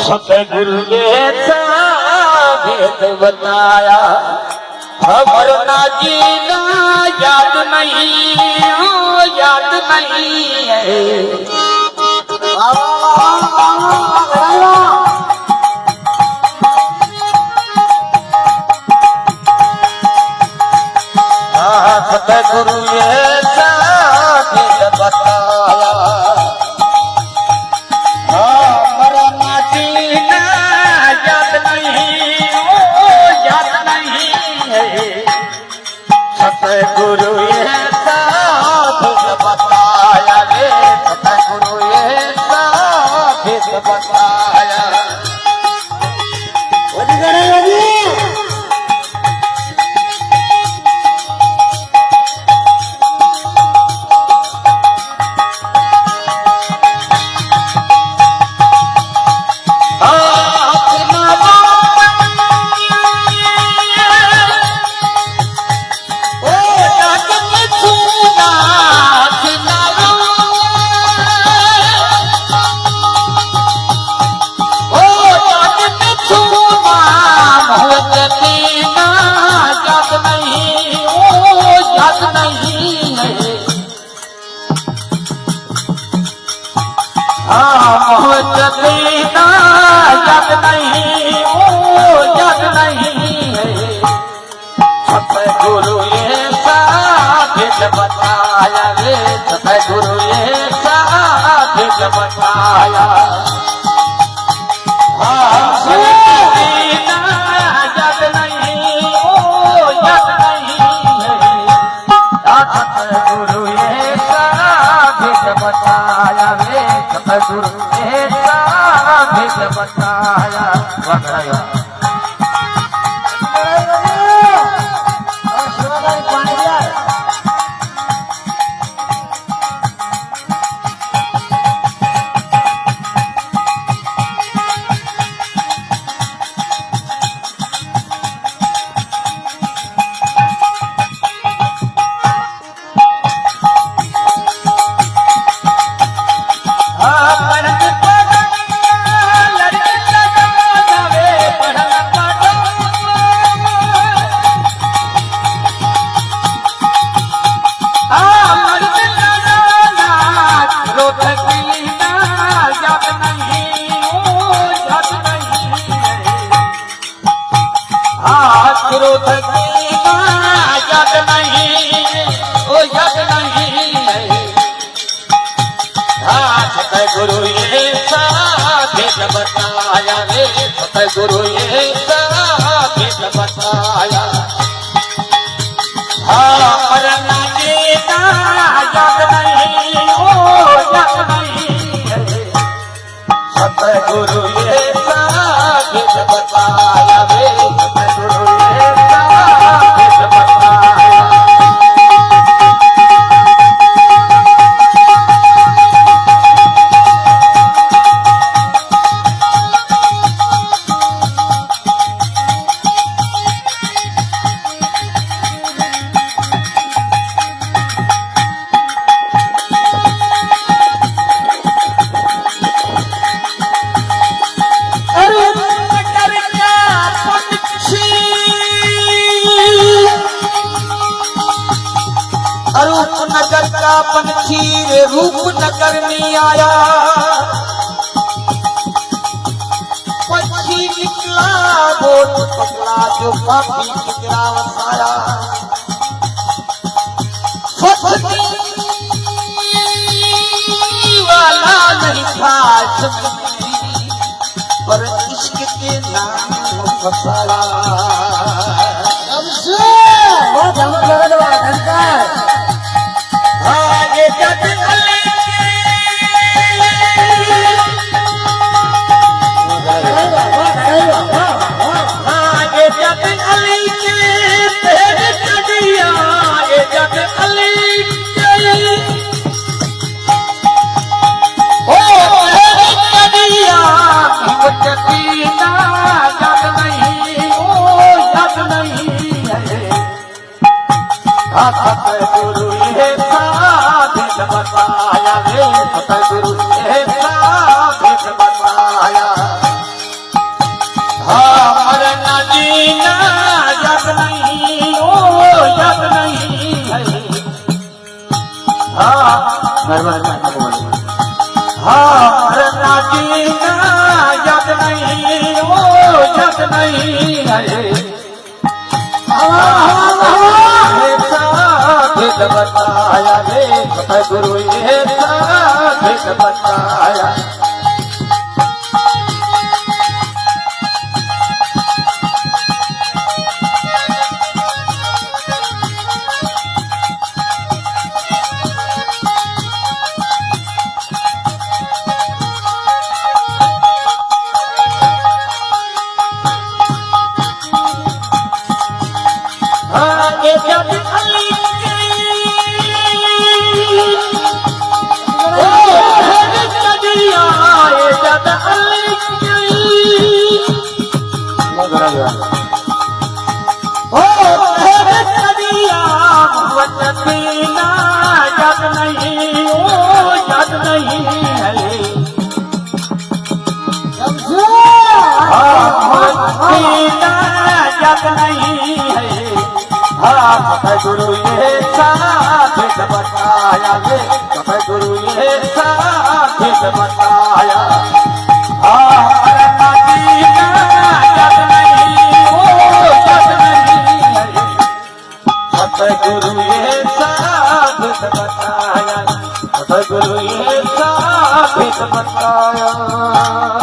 सतगुरु ऐसा भेद बताया खबर ना जीना याद नहीं याद नहीं है। सतगुरु ऐसा भेद बताया मरना जीना याद नहीं याद नहीं है। सतगुरु ऐसा भेद बताया रे सतगुरु ऐसा भेद बताया। मोहब्बतीना याद नहीं याद नहीं है। सतगुरु ऐसा भेद बताया रे सतगुरु ऐसा भेद बताया। मोहब्बतीना याद नहीं याद नहीं है। सतगुरु ऐसा भेद बताया रे सतगुरु ऐसा भेद बताया। याद नहीं ओ याद नहीं है। सतगुरु ऐसा भेद बताया रे सतगुरु ऐसा भेद बताया। मरना जीना याद नहीं याद नहीं है। सतगुरु ऐसा भेद बताया रे सतगुरु ऐसा भेद बताया। रूपनगर का पंछी रे रूपनगर में आया। पंछी निकला बोट पकड़ा जो पापी निकला वसाया। वाला नहीं था पर इश्क के नाम फसाया। सतगुरु ऐसा भेद बताया रे सतगुरु ऐसा भेद बताया। हार नाचीना जग नहीं ओ जग नहीं है भेद बताया रे गुरु ये भेद बताया जग नहीं ओ जग नहीं है जग नहीं है गुरु ये भेद बताया गुरु ये भेद बताया जग नहीं ओ जग नहीं है गुरु ये भेद बताया गुरु ये भेद बताया